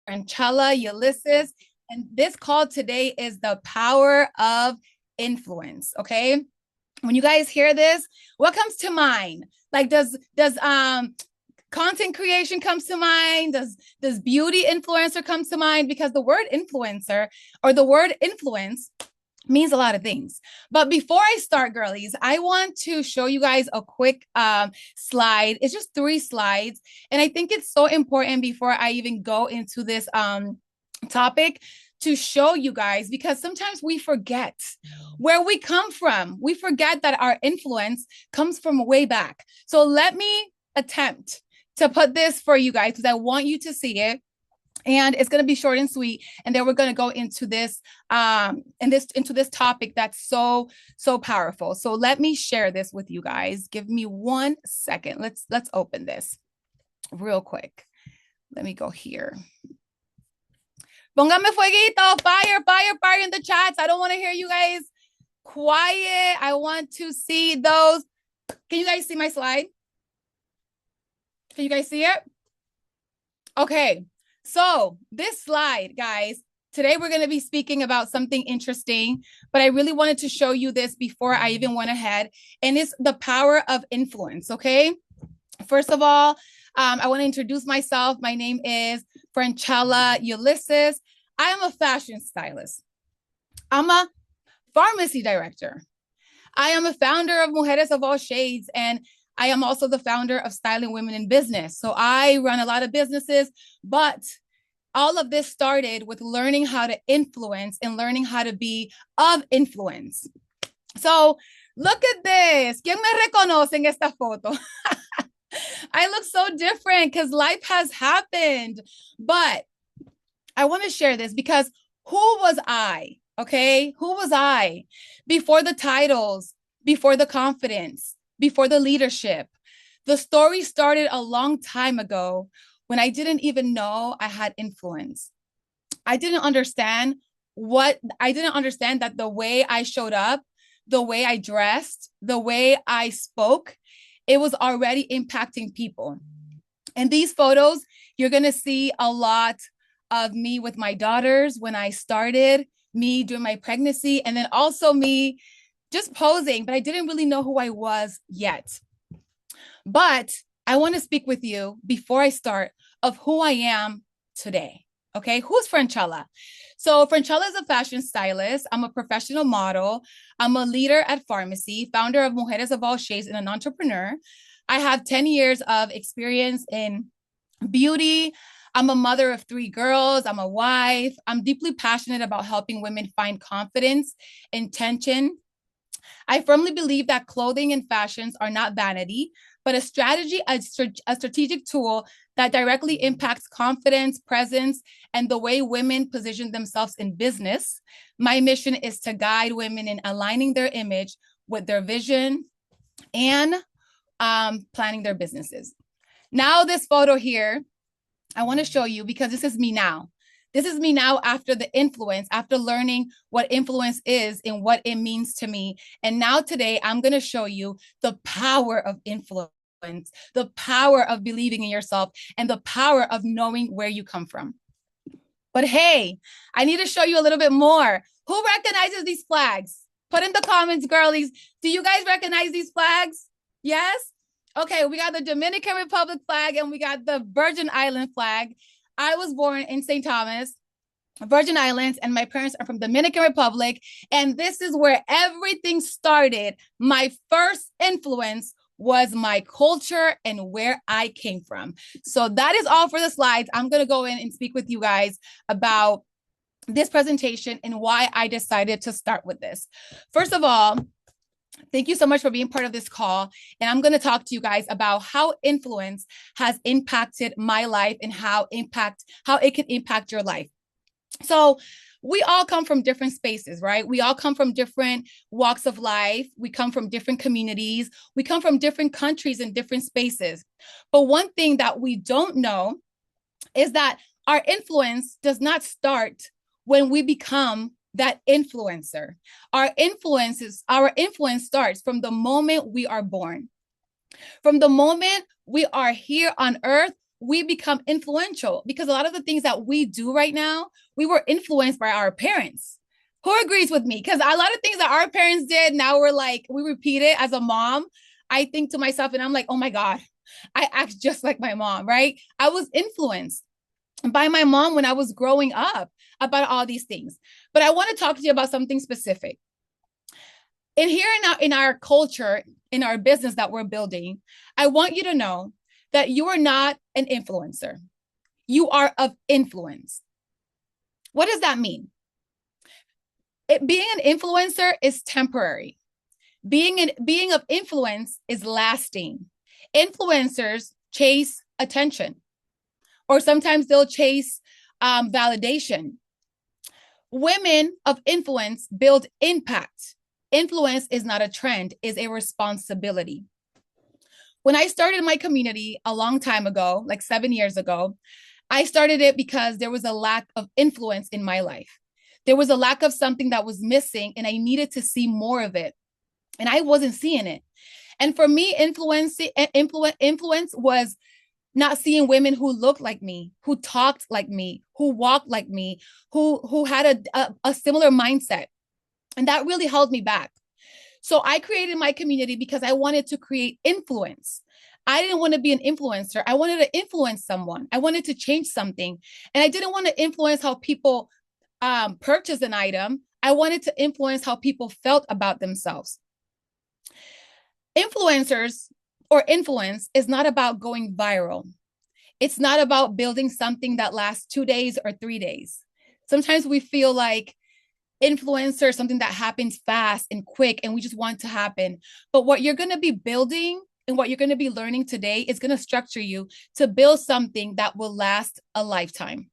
Franchela, Ulises, and this call today is the power of influence. Okay, when you guys hear this, what comes to mind? Like, does content creation comes to mind? Does beauty influencer comes to mind? Because the word influencer or the word influence means a lot of things. But before I start, girlies, I want to show you guys a quick slide. It's just 3 slides. And I think it's so important before I even go into this topic to show you guys, because sometimes we forget where we come from. We forget that our influence comes from way back. So let me attempt to put this for you guys because I want you to see it. And it's going to be short and sweet, and then we're going to go into this into this topic that's so powerful. So let me share this with you guys. Give me 1 second. Let's open this real quick. Let me go here. Póngame fueguito, fire in the chats. I don't want to hear you guys quiet. I want to see those. Can you guys see my slide? Can you guys see it? Okay. So this slide, guys, today we're going to be speaking about something interesting, but I really wanted to show you this before I even went ahead, and it's the power of influence, okay? First of all, I want to introduce myself. My name is Franchela Ulises. I am a fashion stylist. I'm a pharmacy director. I am a founder of Mujeres of All Shades, and I am also the founder of Styling Women in Business. So I run a lot of businesses, but all of this started with learning how to influence and learning how to be of influence. So look at this. ¿Quién me reconoce en esta foto? I look so different because life has happened. But I want to share this because who was I? Okay, who was I before the titles, before the confidence, before the leadership? The story started a long time ago when I didn't even know I had influence. I didn't understand that the way I showed up, the way I dressed, the way I spoke, it was already impacting people. In these photos, you're going to see a lot of me with my daughters when I started, me during my pregnancy, and then also me just posing, but I didn't really know who I was yet. But I want to speak with you before I start of who I am today. Okay, who's Franchela? So Franchela is a fashion stylist. I'm a professional model. I'm a leader at pharmacy, founder of Mujeres of All Shades, and an entrepreneur. I have 10 years of experience in beauty. I'm a mother of 3 girls. I'm a wife. I'm deeply passionate about helping women find confidence, intention. I firmly believe that clothing and fashions are not vanity, but a strategic tool that directly impacts confidence, presence, and the way women position themselves in business. My mission is to guide women in aligning their image with their vision and planning their businesses. Now, this photo here, I want to show you because this is me now. This is me now after the influence, after learning what influence is and what it means to me. And now today, I'm going to show you the power of influence, the power of believing in yourself, and the power of knowing where you come from. But hey, I need to show you a little bit more. Who recognizes these flags? Put in the comments, girlies. Do you guys recognize these flags? Yes? Okay, we got the Dominican Republic flag and we got the Virgin Island flag. I was born in St. Thomas, Virgin Islands, and my parents are from Dominican Republic. And this is where everything started. My first influence was my culture and where I came from. So that is all for the slides. I'm going to go in and speak with you guys about this presentation and why I decided to start with this. First of all, thank you so much for being part of this call. And I'm going to talk to you guys about how influence has impacted my life and how it can impact your life. So we all come from different spaces, right? We all come from different walks of life. We come from different communities. We come from different countries and different spaces. But one thing that we don't know is that our influence does not start when we become that influencer. Our influence starts from the moment we are born. From the moment we are here on earth, we become influential, because a lot of the things that we do right now, we were influenced by our parents. Who agrees with me? Because a lot of things that our parents did, now we're like, we repeat it. As a mom, I think to myself and I'm like, oh my God, I act just like my mom, right? I was influenced by my mom when I was growing up about all these things. But I want to talk to you about something specific. And here in our culture, in our business that we're building, I want you to know that you are not an influencer. You are of influence. What does that mean? Being an influencer is temporary. Being of influence is lasting. Influencers chase attention, or sometimes they'll chase validation. Women of influence build impact. Influence is not a trend, is a responsibility. When I started my community a long time ago, like 7 years ago, I started it because there was a lack of influence in my life. There was a lack of something that was missing, and I needed to see more of it. And I wasn't seeing it. And for me, influence was not seeing women who looked like me, who talked like me, who walked like me, who had a similar mindset. And that really held me back. So I created my community because I wanted to create influence. I didn't want to be an influencer. I wanted to influence someone. I wanted to change something. And I didn't want to influence how people purchase an item. I wanted to influence how people felt about themselves. Influencers or influence is not about going viral. It's not about building something that lasts 2 days or 3 days. Sometimes we feel like influencer is something that happens fast and quick and we just want it to happen. But what you're going to be building and what you're going to be learning today is going to structure you to build something that will last a lifetime.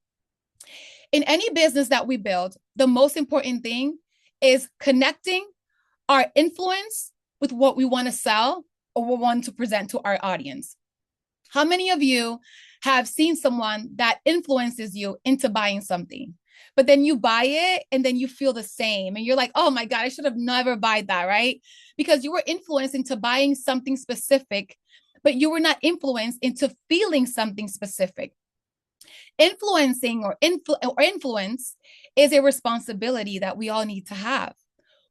In any business that we build, the most important thing is connecting our influence with what we want to sell or we want to present to our audience. How many of you have seen someone that influences you into buying something, but then you buy it and then you feel the same and you're like, oh my God, I should have never bought that, right? Because you were influenced into buying something specific, but you were not influenced into feeling something specific. Influencing or influence is a responsibility that we all need to have.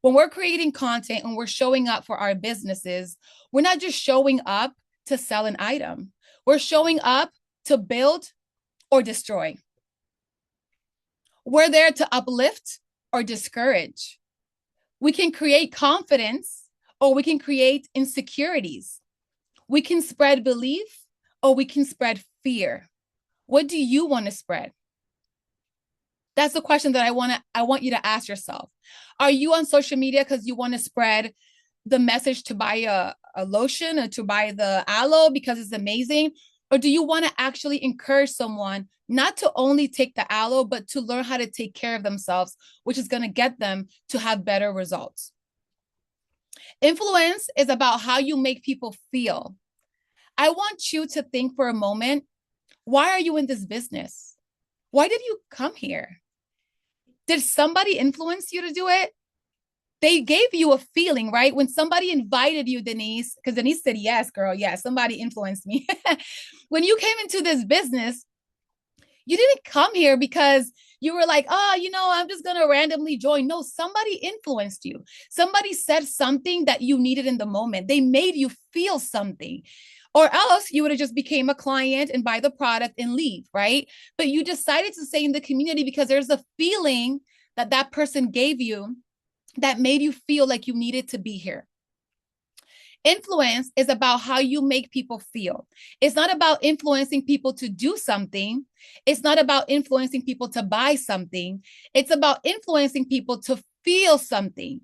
When we're creating content and we're showing up for our businesses, we're not just showing up to sell an item. We're showing up to build or destroy. We're there to uplift or discourage. We can create confidence or we can create insecurities. We can spread belief or we can spread fear. What do you want to spread? That's the question that I want you to ask yourself. Are you on social media because you want to spread the message to buy a lotion or to buy the aloe because it's amazing? Or do you want to actually encourage someone not to only take the aloe, but to learn how to take care of themselves, which is going to get them to have better results? Influence is about how you make people feel. I want you to think for a moment, why are you in this business? Why did you come here? Did somebody influence you to do it? They gave you a feeling, right? When somebody invited you, Denise, because Denise said, yes, girl, yes, somebody influenced me. When you came into this business, you didn't come here because you were like, oh, I'm just going to randomly join. No, somebody influenced you. Somebody said something that you needed in the moment. They made you feel something. Or else you would have just became a client and buy the product and leave, right? But you decided to stay in the community because there's a feeling that that person gave you that made you feel like you needed to be here. Influence is about how you make people feel. It's not about influencing people to do something. It's not about influencing people to buy something. It's about influencing people to feel something.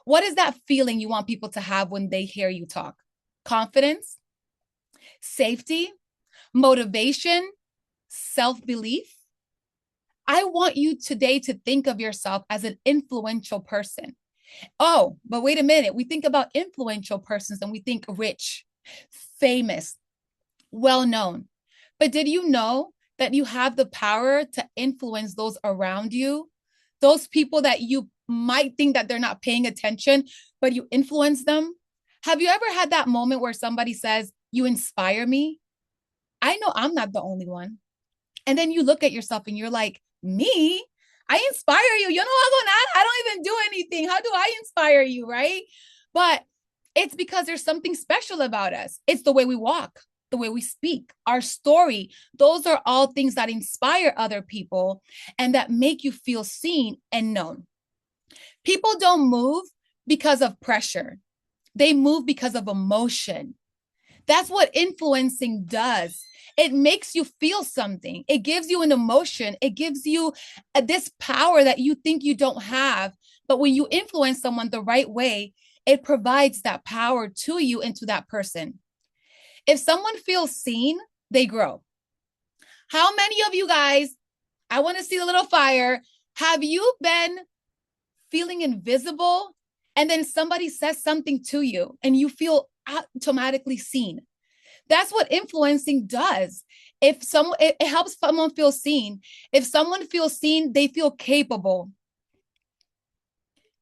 What is that feeling you want people to have when they hear you talk? Confidence, safety, motivation, self-belief. I want you today to think of yourself as an influential person. Oh, but wait a minute. We think about influential persons and we think rich, famous, well-known. But did you know that you have the power to influence those around you? Those people that you might think that they're not paying attention, but you influence them? Have you ever had that moment where somebody says, you inspire me? I know I'm not the only one. And then you look at yourself and you're like, me? I inspire you. You know, I don't even do anything. How do I inspire you? Right. But it's because there's something special about us. It's the way we walk, the way we speak, our story. Those are all things that inspire other people and that make you feel seen and known. People don't move because of pressure, they move because of emotion. That's what influencing does. It makes you feel something. It gives you an emotion. It gives you this power that you think you don't have. But when you influence someone the right way, it provides that power to you and to that person. If someone feels seen, they grow. How many of you guys, I want to see a little fire, have you been feeling invisible and then somebody says something to you and you feel automatically seen? That's what influencing does. If someone, it helps someone feel seen. If someone feels seen, they feel capable.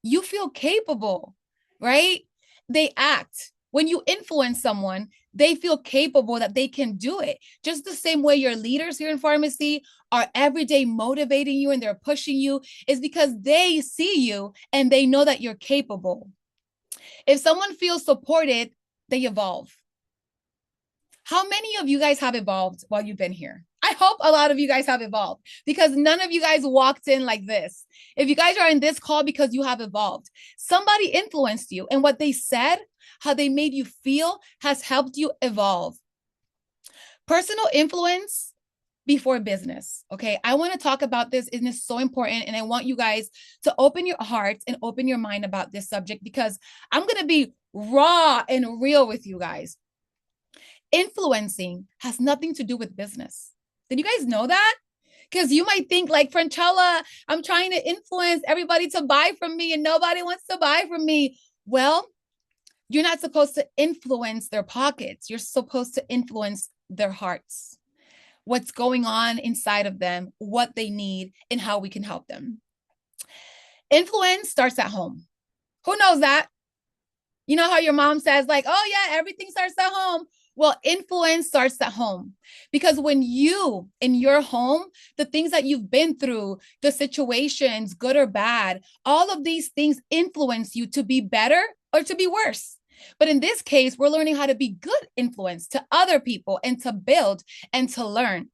You feel capable, right? They act. When you influence someone, they feel capable that they can do it. Just the same way your leaders here in pharmacy are every day motivating you and they're pushing you is because they see you and they know that you're capable. If someone feels supported, they evolve. How many of you guys have evolved while you've been here? I hope a lot of you guys have evolved because none of you guys walked in like this. If you guys are in this call because you have evolved, somebody influenced you and what they said, how they made you feel has helped you evolve. Personal influence before business. Okay. I want to talk about this and it's so important. And I want you guys to open your hearts and open your mind about this subject because I'm going to be raw and real with you guys. Influencing has nothing to do with business. Did you guys know that? Because you might think like, Franchela, I'm trying to influence everybody to buy from me and nobody wants to buy from me. Well, you're not supposed to influence their pockets. You're supposed to influence their hearts, what's going on inside of them, what they need, and how we can help them. Influence starts at home. Who knows that? You know how your mom says like, oh yeah, everything starts at home. Well, influence starts at home because when you in your home, the things that you've been through, the situations, good or bad, all of these things influence you to be better or to be worse. But in this case, we're learning how to be good influence to other people and to build and to learn.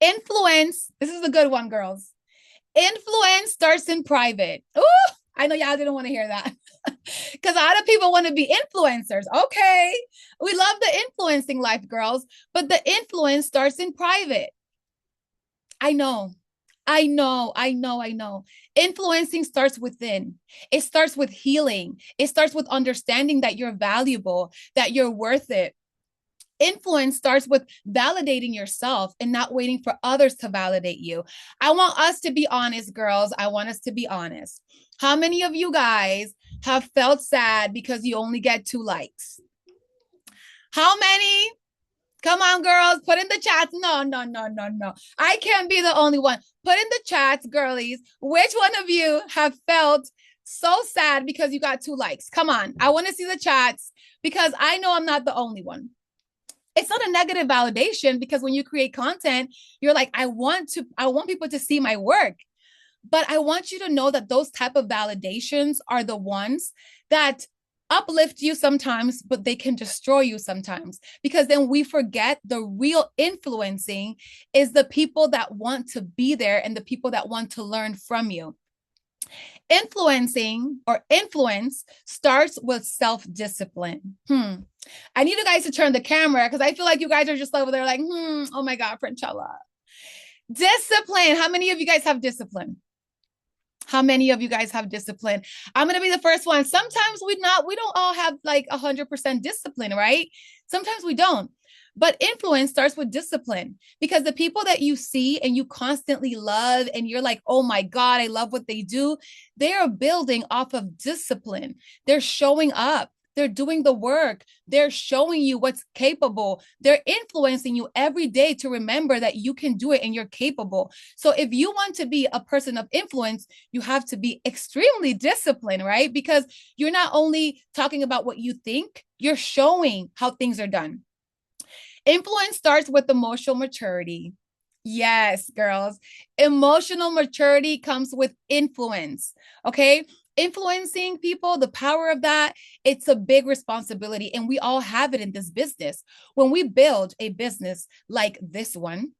Influence, this is a good one, girls. Influence starts in private. Ooh, I know y'all didn't want to hear that. Because a lot of people want to be influencers. Okay. We love the influencing life, girls, but the influence starts in private. I know. Influencing starts within. It starts with healing. It starts with understanding that you're valuable, that you're worth it. Influence starts with validating yourself and not waiting for others to validate you. I want us to be honest, girls. I want us to be honest. How many of you guys have felt sad because you only get 2 likes? How many? Come on, girls, put in the chats. No. I can't be the only one. Put in the chats, girlies. Which one of you have felt so sad because you got 2 likes? Come on. I want to see the chats because I know I'm not the only one. It's not a negative validation because when you create content, you're like, I want people to see my work. But I want you to know that those type of validations are the ones that uplift you sometimes, but they can destroy you sometimes because then we forget the real influencing is the people that want to be there and the people that want to learn from you. Influencing or influence starts with self-discipline. I need you guys to turn the camera because I feel like you guys are just over there like, oh my God, Franchela. Discipline. How many of you guys have discipline? How many of you guys have discipline? I'm going to be the first one. Sometimes we don't all have like 100% discipline, right? Sometimes we don't. But influence starts with discipline because the people that you see and you constantly love and you're like, oh my God, I love what they do. They are building off of discipline. They're showing up. They're doing the work. They're showing you what's capable. They're influencing you every day to remember that you can do it and you're capable. So if you want to be a person of influence, you have to be extremely disciplined, right? Because you're not only talking about what you think, you're showing how things are done. Influence starts with emotional maturity. Yes, girls. Emotional maturity comes with influence. Okay. Influencing people, the power of that, it's a big responsibility. And we all have it in this business. When we build a business like this one,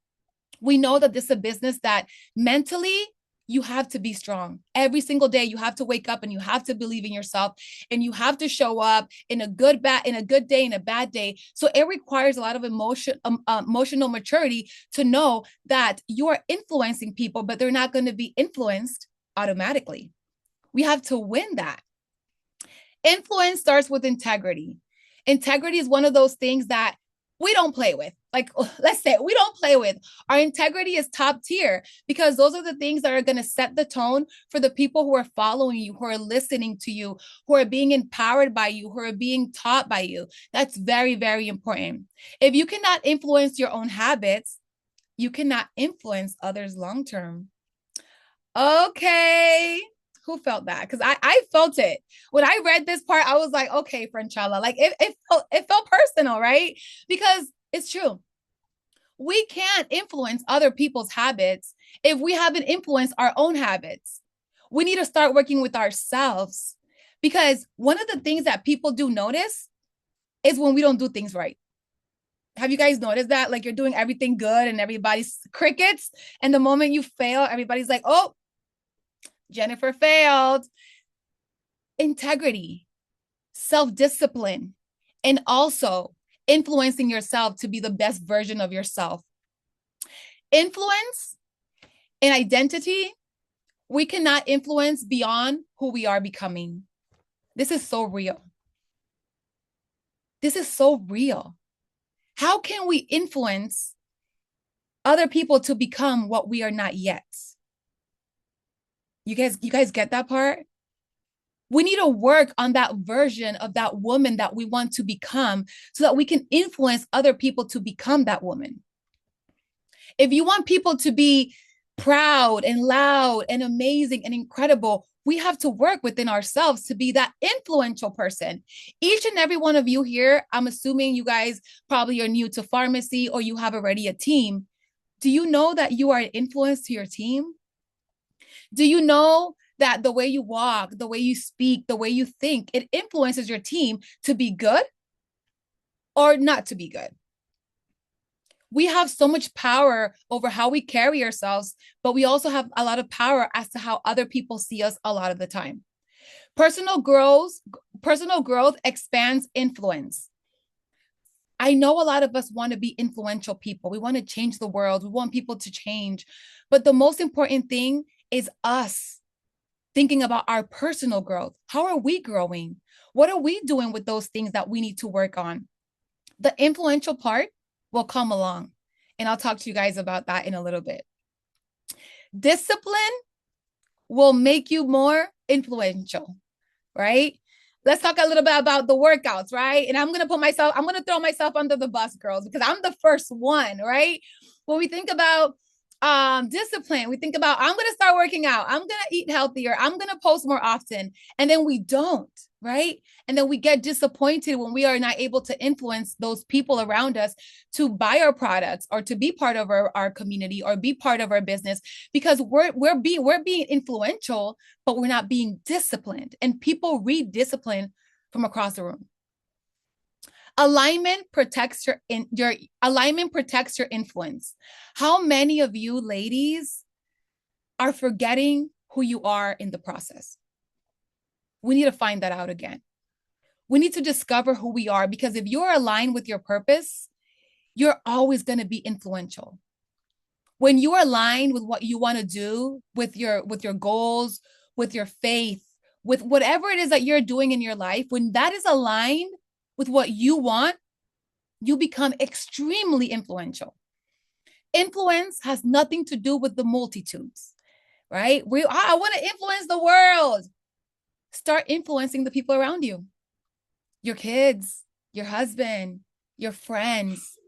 we know that this is a business that mentally you have to be strong every single day. You have to wake up and you have to believe in yourself, and you have to show up in a good day, in a bad day. So it requires a lot of emotional maturity to know that you are influencing people, but they're not going to be influenced automatically. We have to win that. Influence starts with integrity. Integrity is one of those things that we don't play with. Like, let's say we don't play with. Our integrity is top tier because those are the things that are going to set the tone for the people who are following you, who are listening to you, who are being empowered by you, who are being taught by you. That's very, very important. If you cannot influence your own habits, you cannot influence others long term. Okay. Who felt that? Because I felt it. When I read this part, I was like, okay, Franchella, like it felt personal, right? Because it's true. We can't influence other people's habits if we haven't influenced our own habits. We need to start working with ourselves, because one of the things that people do notice is when we don't do things right. Have you guys noticed that? Like, you're doing everything good and everybody's crickets. And the moment you fail, everybody's like, oh, Jennifer failed. Integrity, self-discipline, and also influencing yourself to be the best version of yourself. Influence and identity, we cannot influence beyond who we are becoming. This is so real. This is so real. How can we influence other people to become what we are not yet? You guys get that part? We need to work on that version of that woman that we want to become so that we can influence other people to become that woman. If you want people to be proud and loud and amazing and incredible, we have to work within ourselves to be that influential person. Each and every one of you here, I'm assuming you guys probably are new to pharmacy or you have already a team. Do you know that you are an influence to your team? Do you know that the way you walk, the way you speak, the way you think, it influences your team to be good or not to be good? We have so much power over how we carry ourselves, but we also have a lot of power as to how other people see us a lot of the time. Personal growth, personal growth expands influence. I know a lot of us want to be influential people. We want to change the world. We want people to change. But the most important thing is us thinking about our personal growth. How are we growing? What are we doing with those things that we need to work on? The influential part will come along. And I'll talk to you guys about that in a little bit. Discipline will make you more influential, right? Let's talk a little bit about the workouts, right? And I'm going to throw myself under the bus, girls, because I'm the first one, right? When we think about discipline, we think about, I'm going to start working out, I'm going to eat healthier, I'm going to post more often, and then we don't, right? And then we get disappointed when we are not able to influence those people around us to buy our products or to be part of our community or be part of our business, because we're being influential, but we're not being disciplined. And people read discipline from across the room. Alignment protects your influence. How many of you ladies are forgetting who you are in the process? We need to find that out again. We need to discover who we are, because if you're aligned with your purpose, you're always going to be influential. When you are aligned with what you want to do, with your goals, with your faith, with whatever it is that you're doing in your life, when that is aligned with what you want, you become extremely influential. Influence has nothing to do with the multitudes, right? I want to influence the world. Start influencing the people around you, your kids, your husband, your friends.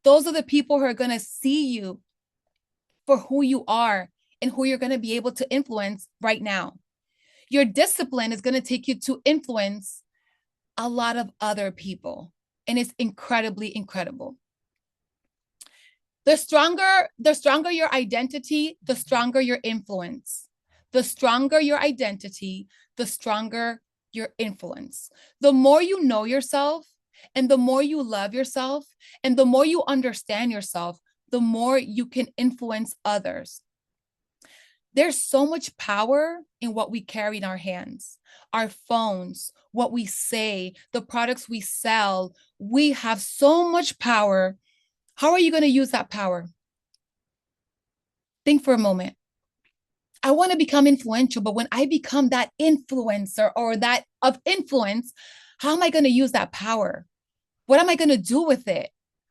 Those are the people who are going to see you for who you are and who you're going to be able to influence right now. Your discipline is going to take you to influence a lot of other people. And it's incredibly incredible. The stronger your identity, the stronger your influence. The stronger your identity, the stronger your influence. The more you know yourself and the more you love yourself and the more you understand yourself, the more you can influence others. There's so much power in what we carry in our hands, our phones, what we say, the products we sell. We have so much power. How are you going to use that power? Think for a moment. I want to become influential, but when I become that influencer or that of influence, how am I going to use that power? What am I going to do with it?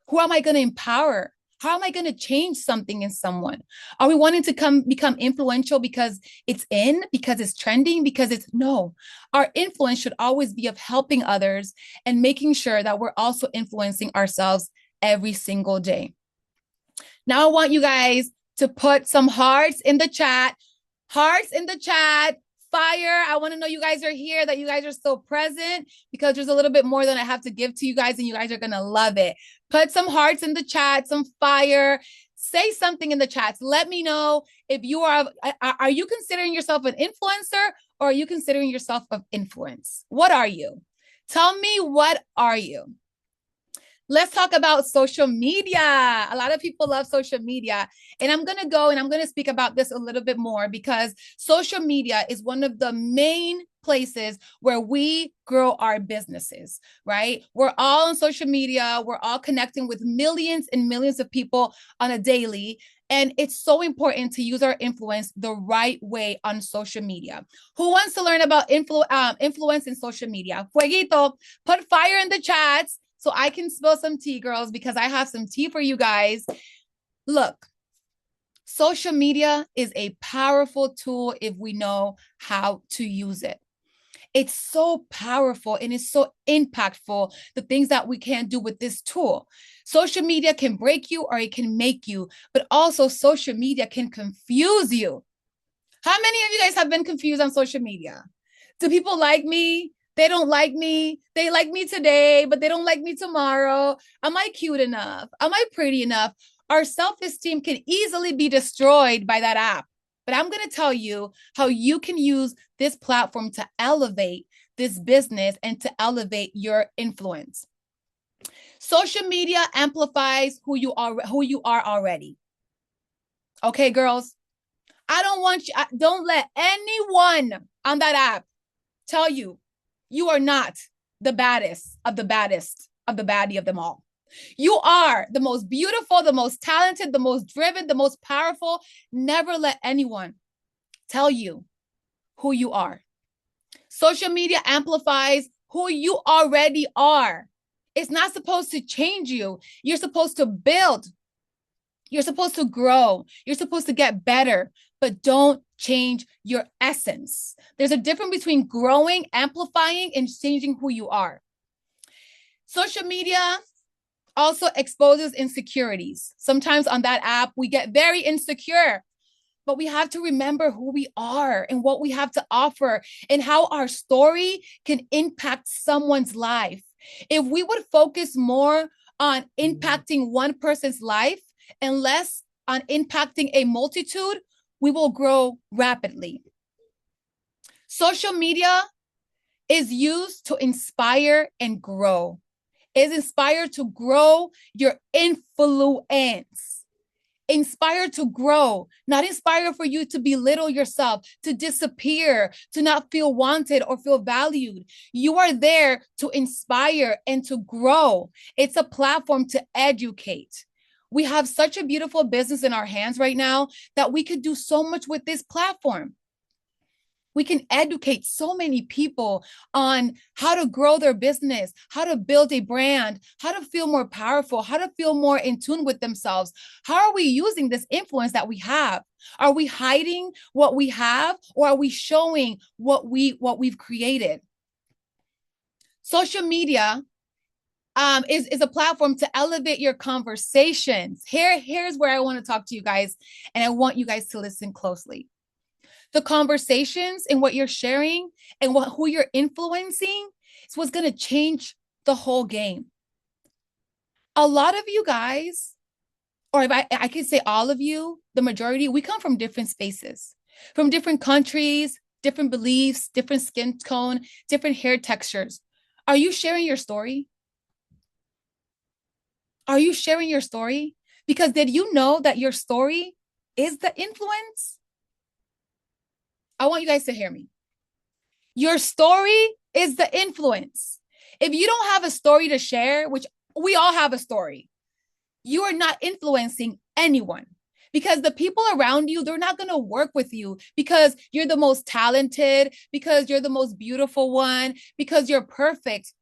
Who am I going to empower? How am I going to change something in someone? Are we wanting to become influential because it's in, because it's trending, because it's no. Our influence should always be of helping others and making sure that we're also influencing ourselves every single day. Now I want you guys to put some hearts in the chat. Hearts in the chat. Fire. I want to know you guys are here, that you guys are still present, because there's a little bit more than I have to give to you guys, and you guys are going to love it. Put some hearts in the chat, some fire. Say something in the chats. Let me know if you are you considering yourself an influencer, or are you considering yourself of influence? What are you? Tell me, what are you? Let's talk about social media. A lot of people love social media. And I'm going to go and I'm going to speak about this a little bit more, because social media is one of the main places where we grow our businesses, right? We're all on social media. We're all connecting with millions and millions of people on a daily. And it's so important to use our influence the right way on social media. Who wants to learn about influence in social media? Fueguito, put fire in the chats so I can spill some tea, girls, because I have some tea for you guys. Look, social media is a powerful tool if we know how to use it. It's so powerful and it's so impactful, the things that we can do with this tool. Social media can break you or it can make you, but also social media can confuse you. How many of you guys have been confused on social media? Do people like me? They don't like me. They like me today, but they don't like me tomorrow. Am I cute enough? Am I pretty enough? Our self-esteem can easily be destroyed by that app. But I'm going to tell you how you can use this platform to elevate this business and to elevate your influence. Social media amplifies who you are already. Okay, girls? Don't let anyone on that app tell you you are not the baddest of the baddest of the baddie of them all. You are the most beautiful, the most talented, the most driven, the most powerful. Never let anyone tell you who you are. Social media amplifies who you already are. It's not supposed to change you. You're supposed to build. You're supposed to grow. You're supposed to get better, but don't change your essence. There's a difference between growing, amplifying, and changing who you are. Social media also exposes insecurities. Sometimes on that app, we get very insecure, but we have to remember who we are and what we have to offer and how our story can impact someone's life. If we would focus more on impacting one person's life and less on impacting a multitude, we will grow rapidly. Social media is used to inspire and grow. It's inspired to grow your influence. Inspired to grow, not inspired for you to belittle yourself, to disappear, to not feel wanted or feel valued. You are there to inspire and to grow. It's a platform to educate. We have such a beautiful business in our hands right now that we could do so much with this platform. We can educate so many people on how to grow their business, how to build a brand, how to feel more powerful, how to feel more in tune with themselves. How are we using this influence that we have? Are we hiding what we have, or are we showing what we've created? Social media is a platform to elevate your conversations. Here's where I want to talk to you guys, and I want you guys to listen closely. The conversations and what you're sharing and who you're influencing is what's going to change the whole game. A lot of you guys or if I can say all of you, the majority, we come from different spaces, from different countries, different beliefs, different skin tone, different hair textures. Are you sharing your story? Are you sharing your story? Because did you know that your story is the influence? I want you guys to hear me. Your story is the influence. If you don't have a story to share, which we all have a story, you are not influencing anyone because the people around you, they're not going to work with you because you're the most talented, because you're the most beautiful one, because you're perfect.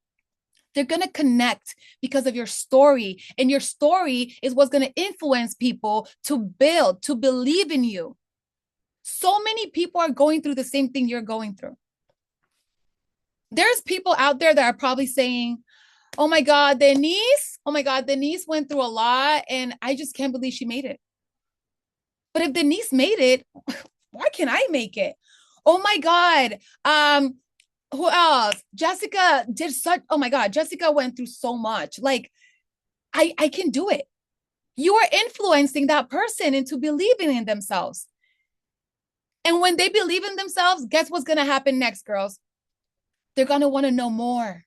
They're going to connect because of your story. And your story is what's going to influence people to build, to believe in you. So many people are going through the same thing you're going through. There's people out there that are probably saying, oh my God, Denise went through a lot and I just can't believe she made it. But if Denise made it, why can't I make it? Oh my God. Who else? Jessica did such, oh my God, Jessica went through so much. Like, I can do it. You are influencing that person into believing in themselves. And when they believe in themselves, guess what's going to happen next, girls? They're going to want to know more.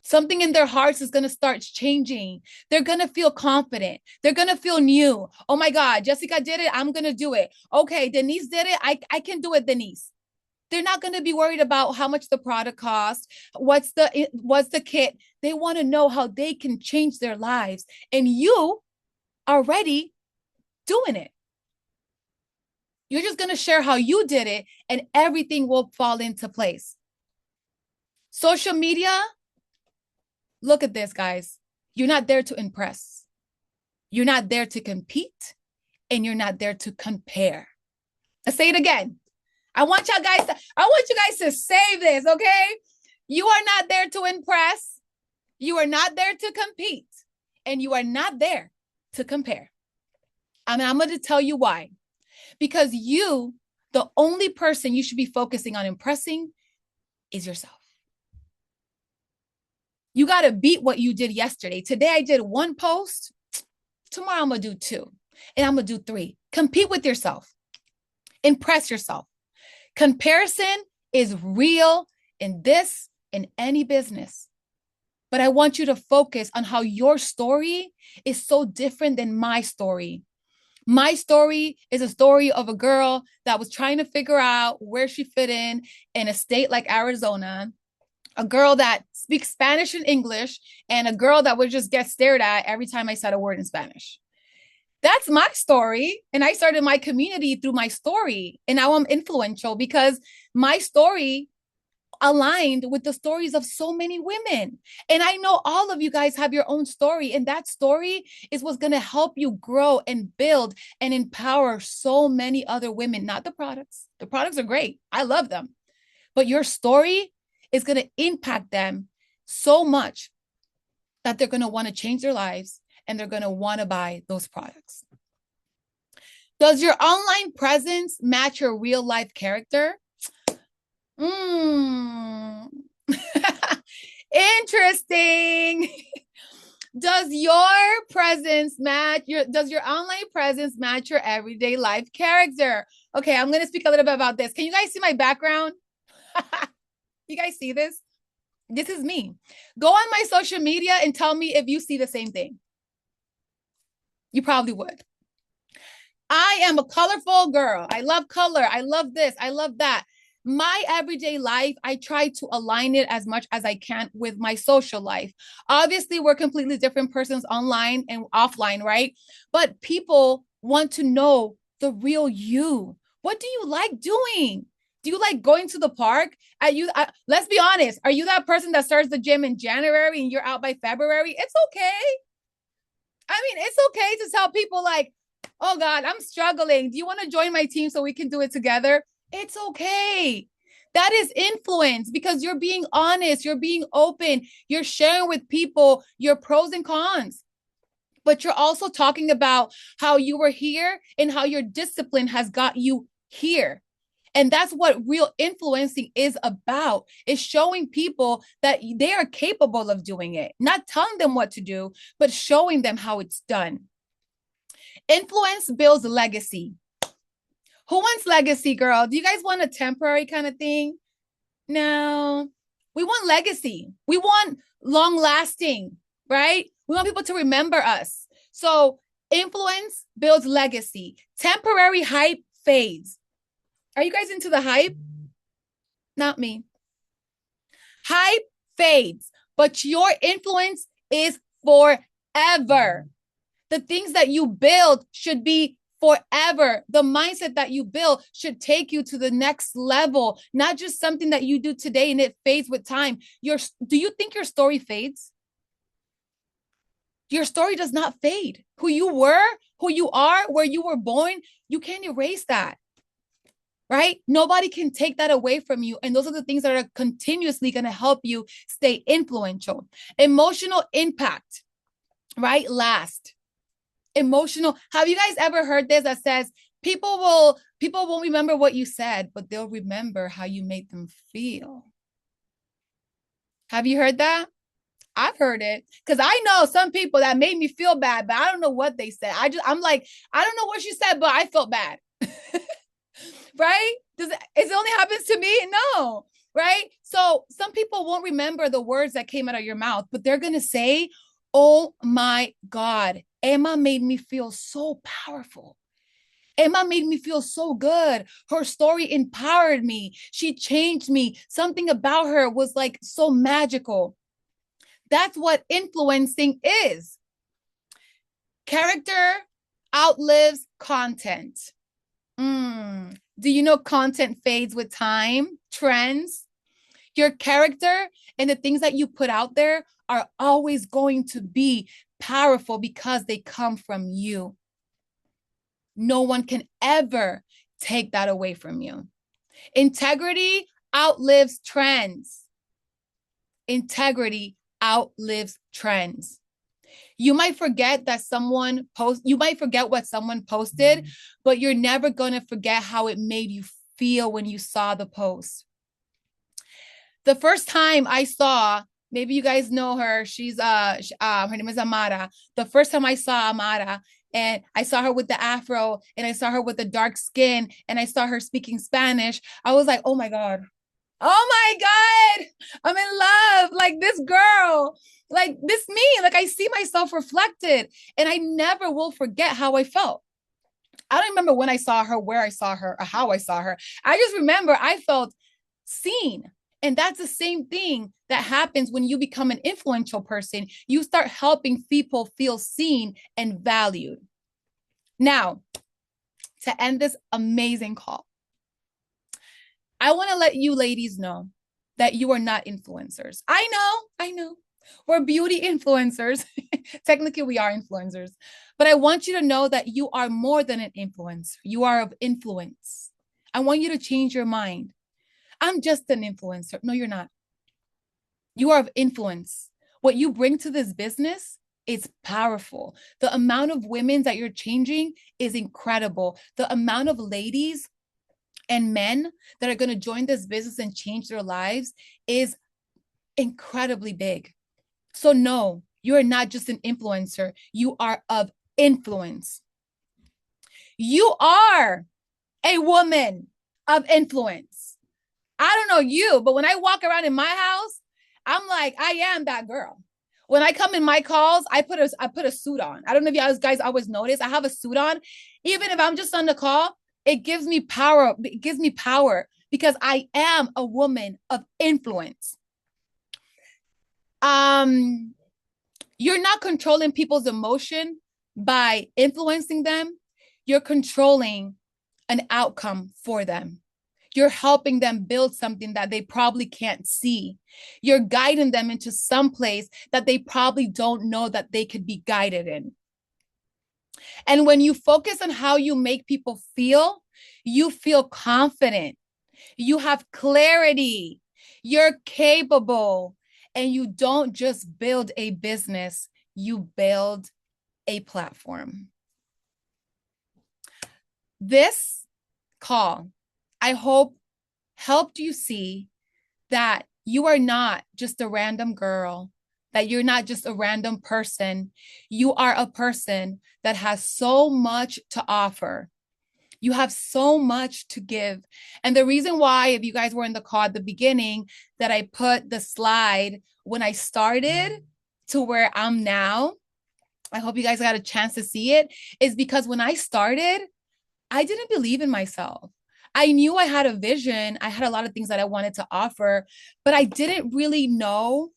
Something in their hearts is going to start changing. They're going to feel confident. They're going to feel new. Oh my God, Jessica did it. I'm going to do it. Okay, Denise did it. I can do it, Denise. They're not going to be worried about how much the product costs, what's the kit. They want to know how they can change their lives. And you are already doing it. You're just going to share how you did it and everything will fall into place. Social media, look at this, guys. You're not there to impress. You're not there to compete, and you're not there to compare. I'll say it again. I want you guys to save this, okay? You are not there to impress. You are not there to compete, and you are not there to compare. And I'm going to tell you why. Because you, the only person you should be focusing on impressing is yourself. You got to beat what you did yesterday. Today I did one post. Tomorrow I'm going to do two. And I'm going to do three. Compete with yourself. Impress yourself. Comparison is real in any business. But I want you to focus on how your story is so different than my story. My story is a story of a girl that was trying to figure out where she fit in a state like Arizona, a girl that speaks Spanish and English, and a girl that would just get stared at every time I said a word in Spanish. That's my story. And I started my community through my story. And now I'm influential because my story aligned with the stories of so many women. And I know all of you guys have your own story. And that story is what's going to help you grow and build and empower so many other women, not the products. The products are great. I love them. But your story is going to impact them so much that they're going to want to change their lives and they're going to want to buy those products. Does your online presence match your real life character? Interesting. Does your online presence match your everyday life character? Okay, I'm going to speak a little bit about this. Can you guys see my background? You guys see this? This is me. Go on my social media and tell me if you see the same thing. You probably would. I am a colorful girl. I love color. I love this. I love that. My everyday life, I try to align it as much as I can with my social life. Obviously, we're completely different persons online and offline, right? But people want to know the real you. What do you like doing? Do you like going to the park? Let's be honest. Are you that person that starts the gym in January and you're out by February? It's okay. I mean, it's okay to tell people like, oh God, I'm struggling. Do you want to join my team so we can do it together? It's okay. That is influence because you're being honest, you're being open, you're sharing with people your pros and cons. But you're also talking about how you were here and how your discipline has got you here. And that's what real influencing is about, is showing people that they are capable of doing it, not telling them what to do, but showing them how it's done. Influence builds legacy. Who wants legacy, girl? Do you guys want a temporary kind of thing? No, we want legacy. We want long lasting, right? We want people to remember us. So influence builds legacy. Temporary hype fades. Are you guys into the hype? Not me. Hype fades, but your influence is forever. The things that you build should be forever. The mindset that you build should take you to the next level, not just something that you do today and it fades with time. Do you think your story fades? Your story does not fade. Who you were, who you are, where you were born, you can't erase that. Right? Nobody can take that away from you. And those are the things that are continuously going to help you stay influential. Emotional impact, right? Last. Emotional. Have you guys ever heard this that says people won't remember what you said, but they'll remember how you made them feel? Have you heard that? I've heard it because I know some people that made me feel bad, but I don't know what they said. I'm like, I don't know what she said, but I felt bad. Right? It only happens to me? No. Right? So some people won't remember the words that came out of your mouth, but they're going to say, oh my God, Emma made me feel so powerful. Emma made me feel so good. Her story empowered me. She changed me. Something about her was like so magical. That's what influencing is. Character outlives content. Do you know content fades with time, trends? Your character and the things that you put out there are always going to be powerful because they come from you. No one can ever take that away from you. Integrity outlives trends. Integrity outlives trends. You might forget that you might forget what someone posted, but you're never going to forget how it made you feel when you saw the post. The first time I saw, maybe you guys know her, her name is Amara. The first time I saw Amara, and I saw her with the afro, and I saw her with the dark skin, and I saw her speaking Spanish, I was like, oh my God. Oh my God, I'm in love. Like this girl, like this me, like I see myself reflected, and I never will forget how I felt. I don't remember when I saw her, where I saw her, or how I saw her. I just remember I felt seen. And that's the same thing that happens when you become an influential person. You start helping people feel seen and valued. Now, to end this amazing call, I want to let you ladies know that you are not influencers. I know. We're beauty influencers. Technically, we are influencers. But I want you to know that you are more than an influencer. You are of influence. I want you to change your mind. I'm just an influencer. No, you're not. You are of influence. What you bring to this business is powerful. The amount of women that you're changing is incredible. The amount of ladies and men that are going to join this business and change their lives is incredibly big. So no, you are not just an influencer. You are of influence. You are a woman of influence. I don't know you, but when I walk around in my house, I'm like, I am that girl. When I come in my calls, I put a suit on. I don't know if you guys always notice. I have a suit on. Even if I'm just on the call, it gives me power. It gives me power because I am a woman of influence. You're not controlling people's emotion by influencing them. You're controlling an outcome for them. You're helping them build something that they probably can't see. You're guiding them into some place that they probably don't know that they could be guided in. And when you focus on how you make people feel, you feel confident. You have clarity. You're capable. And you don't just build a business, you build a platform. This call, I hope, helped you see that you are not just a random girl that you're not just a random person. You are a person that has so much to offer. You have so much to give. And the reason why, if you guys were in the call at the beginning, that I put the slide when I started to where I'm now, I hope you guys got a chance to see it, is because when I started, I didn't believe in myself. I knew I had a vision. I had a lot of things that I wanted to offer, but I didn't really know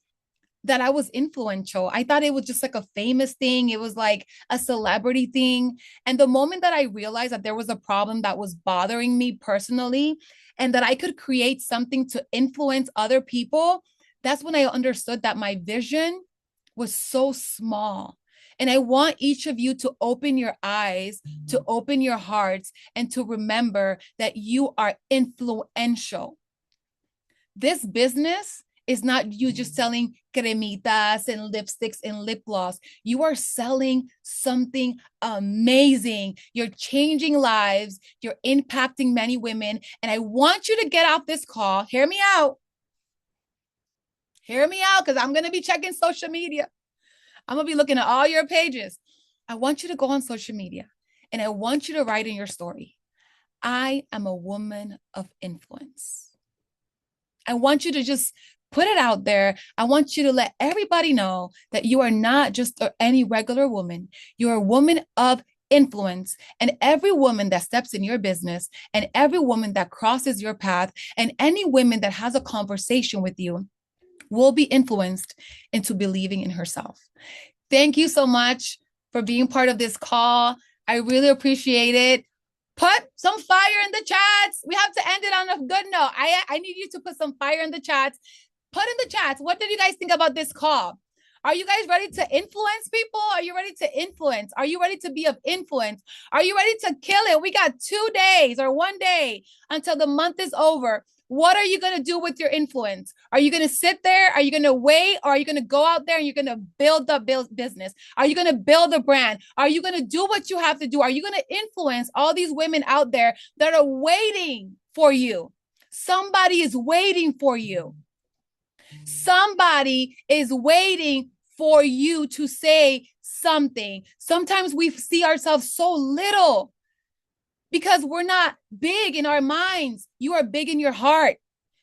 that I was influential. I thought it was just like a famous thing. It was like a celebrity thing. And the moment that I realized that there was a problem that was bothering me personally and that I could create something to influence other people, that's when I understood that my vision was so small. And I want each of you to open your eyes, to open your hearts, and to remember that you are influential. This business is not you just selling cremitas and lipsticks and lip gloss. You are selling something amazing. You're changing lives. You're impacting many women. And I want you to get off this call. Hear me out. Hear me out, because I'm going to be checking social media. I'm going to be looking at all your pages. I want you to go on social media and I want you to write in your story, I am a woman of influence. I want you to just put it out there. I want you to let everybody know that you are not just any regular woman. You're a woman of influence. And every woman that steps in your business and every woman that crosses your path and any woman that has a conversation with you will be influenced into believing in herself. Thank you so much for being part of this call. I really appreciate it. Put some fire in the chats. We have to end it on a good note. I need you to put some fire in the chats. Put in the chats, what did you guys think about this call? Are you guys ready to influence people? Are you ready to influence? Are you ready to be of influence? Are you ready to kill it? We got 2 days or 1 day until the month is over. What are you going to do with your influence? Are you going to sit there? Are you going to wait? Or are you going to go out there and you're going to build business? Are you going to build a brand? Are you going to do what you have to do? Are you going to influence all these women out there that are waiting for you? Somebody is waiting for you. Somebody is waiting for you to say something. Sometimes we see ourselves so little because we're not big in our minds. You are big in your heart.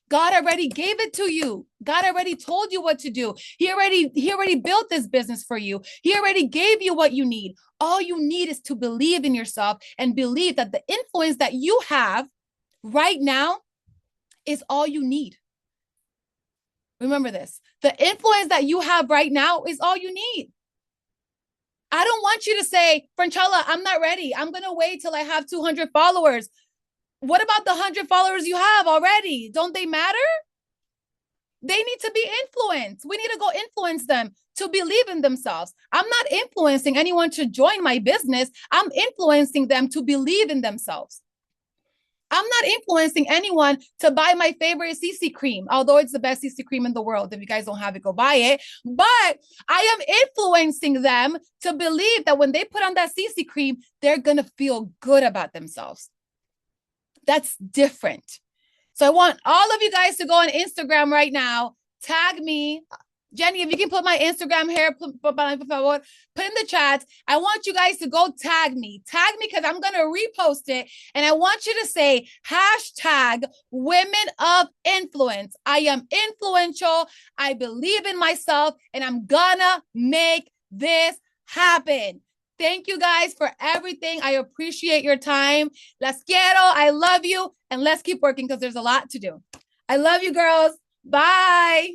God already gave it to you. God already told you what to do. He already built this business for you. He already gave you what you need. All you need is to believe in yourself and believe that the influence that you have right now is all you need. Remember this. The influence that you have right now is all you need. I don't want you to say, Franchela, I'm not ready. I'm going to wait till I have 200 followers. What about the 100 followers you have already? Don't they matter? They need to be influenced. We need to go influence them to believe in themselves. I'm not influencing anyone to join my business. I'm influencing them to believe in themselves. I'm not influencing anyone to buy my favorite CC cream, although it's the best CC cream in the world. If you guys don't have it, go buy it. But I am influencing them to believe that when they put on that CC cream, they're going to feel good about themselves. That's different. So I want all of you guys to go on Instagram right now, tag me. Jenny, if you can put my Instagram here, put in the chat. I want you guys to go tag me because I'm going to repost it. And I want you to say hashtag women of influence. I am influential. I believe in myself and I'm gonna make this happen. Thank you guys for everything. I appreciate your time. Las quiero. I love you. And let's keep working because there's a lot to do. I love you, girls. Bye.